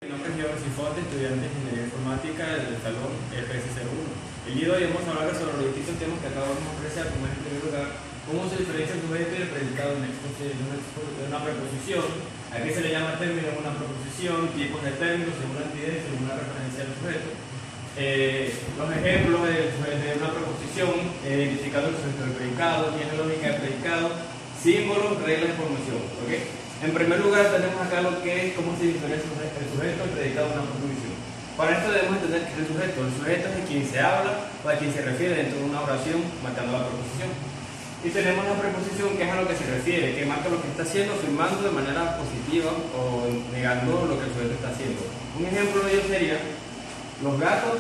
Mi nombre es Giovanni Cifote, estudiante de Ingeniería Informática del salón FS01. El día de hoy vamos a hablar sobre los distintos temas que acabamos de apreciar, como en primer lugar, cómo se diferencia el sujeto y el predicado en una preposición, a qué se le llama término en una preposición, tipos de términos, según la entidad y según la referencia del sujeto. Los ejemplos de una preposición, identificando el sujeto del predicado, tiene lógica de predicado, símbolos, reglas de formación. ¿Okay? En primer lugar tenemos acá lo que es cómo se diferencia el sujeto, el predicado de una preposición. Para esto debemos entender que es el sujeto es de quien se habla o a quien se refiere dentro de una oración marcando la preposición. Y tenemos la preposición que es a lo que se refiere, que marca lo que está haciendo, afirmando de manera positiva o negando lo que el sujeto está haciendo. Un ejemplo de ello sería, los gatos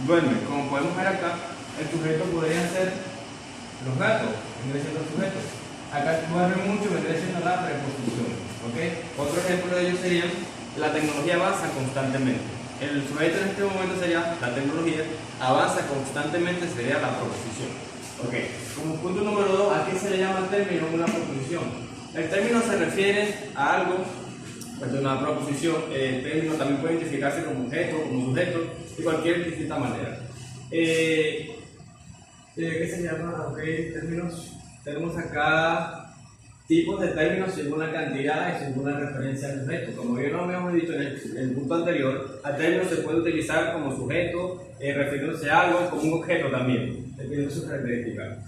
duermen. Como podemos ver acá, el sujeto podría ser los gatos, vendría siendo el sujeto. Acá duerme mucho, vendría siendo la preposición. ¿Okay? Otro ejemplo de ello sería, la tecnología avanza constantemente. El sujeto en este momento sería la tecnología, avanza constantemente sería la proposición. Okay. Como punto número 2, ¿a qué se le llama término en una proposición? El término se refiere a algo, de una proposición. El término también puede identificarse como objeto, como sujeto, de cualquier distinta manera. ¿Qué se llama? Okay, términos. Tenemos acá tipos de términos según la cantidad y según la referencia al sujeto. Como bien lo habíamos dicho en el punto anterior, a término se puede utilizar como sujeto, refiriéndose a algo, como un objeto también, dependiendo de sus características.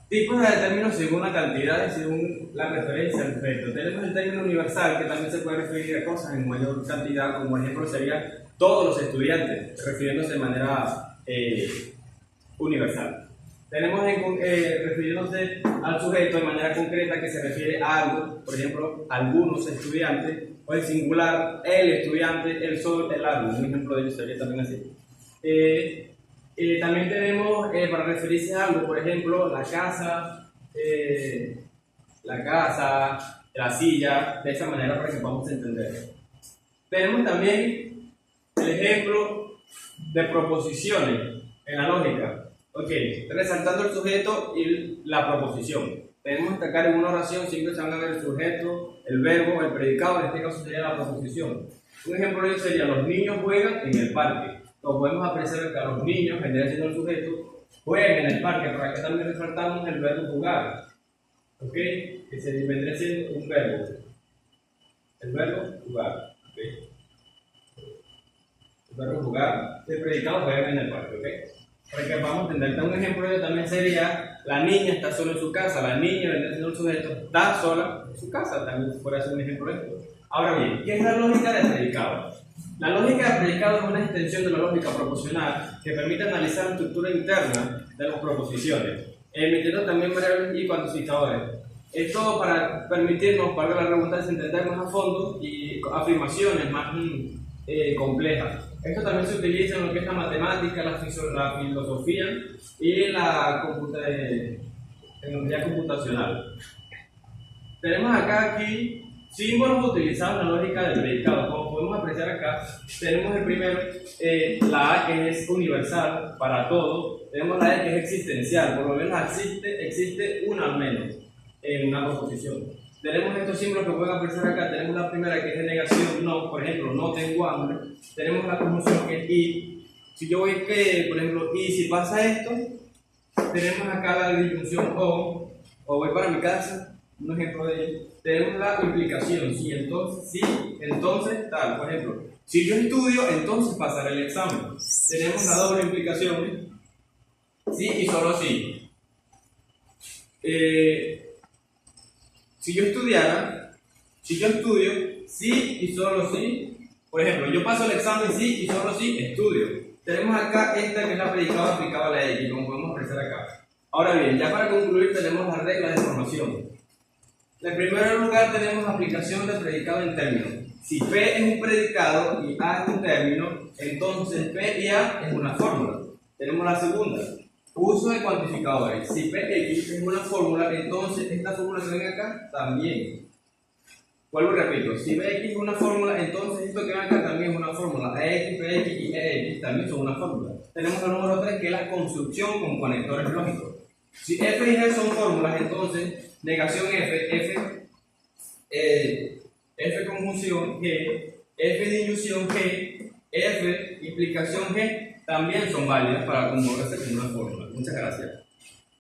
Tipos de términos según la cantidad y según la referencia al sujeto. Tenemos el término universal, que también se puede referir a cosas en mayor cantidad, como ejemplo sería todos los estudiantes, refiriéndose de manera universal. Tenemos refiriéndose al sujeto de manera concreta, que se refiere a algo, por ejemplo, algunos estudiantes, o el singular, el estudiante, el sol, el árbol. Un ejemplo de ello sería también así. También tenemos, para referirse a algo, por ejemplo, la casa, la silla, de esa manera para que podamos entender. Tenemos también el ejemplo de proposiciones en la lógica. Ok, resaltando el sujeto y la proposición. Debemos destacar en una oración siempre se van a ver el sujeto, el verbo, el predicado, en este caso sería la proposición. Un ejemplo de ello sería: los niños juegan en el parque. Como podemos apreciar que los niños, vendría siendo el sujeto, juegan en el parque. Por acá también resaltamos el verbo jugar. Ok, que se vendría siendo un verbo. El verbo jugar. Okay. El verbo jugar, el predicado juegan en el parque. Okay. Para que vamos a entender, un ejemplo de ello también sería: la niña está sola en su casa. La niña, vendría siendo el sujeto, está sola en su casa. También puede ser un ejemplo de esto. Ahora bien, ¿qué es la lógica del predicado? La lógica del predicado es una extensión de la lógica proposicional que permite analizar la estructura interna de las proposiciones, emitiendo también variables y cuantificadores. Esto para permitirnos, para la redundancia, entender más a fondo y afirmaciones más complejas. Esto también se utiliza en lo que es la matemática, la filosofía y la tecnología computacional. Tenemos aquí símbolos utilizados en la lógica del predicado. Como podemos apreciar acá, tenemos el primero, la A, que es universal para todo. Tenemos la E, que es existencial, por lo menos existe una al menos en una proposición. Tenemos estos símbolos que pueden apreciar acá. Tenemos la primera, que es de negación, no, por ejemplo, no tengo hambre. Tenemos la conjunción, que es y. Si yo voy que, por ejemplo, y si pasa esto, tenemos acá la disyunción o voy para mi casa. Un ejemplo de ello. Tenemos la implicación, sí, entonces, tal. Por ejemplo, si yo estudio, entonces pasaré el examen. Tenemos la doble implicación, sí y solo sí. Si yo estudio, sí y solo sí. Por ejemplo, yo paso el examen, sí y solo sí estudio. Tenemos acá esta, que es la predicado aplicada a la X, como podemos apreciar acá. Ahora bien, ya para concluir tenemos las reglas de formación. En primer lugar tenemos la aplicación del predicado en términos. Si P es un predicado y A es un término, entonces P y A es una fórmula. Tenemos la segunda, uso de cuantificadores. Si PX es una fórmula, entonces esta fórmula que ven acá también. Vuelvo y repito, si BX es una fórmula, entonces esto que ven acá también es una fórmula. AX, PX y EX también son una fórmula. Tenemos el número 3, que es la construcción con conectores lógicos. Si F y G son fórmulas, entonces negación F conjunción G F dilución G, F implicación G también son válidas para comprobarse con una fórmula. Muchas gracias.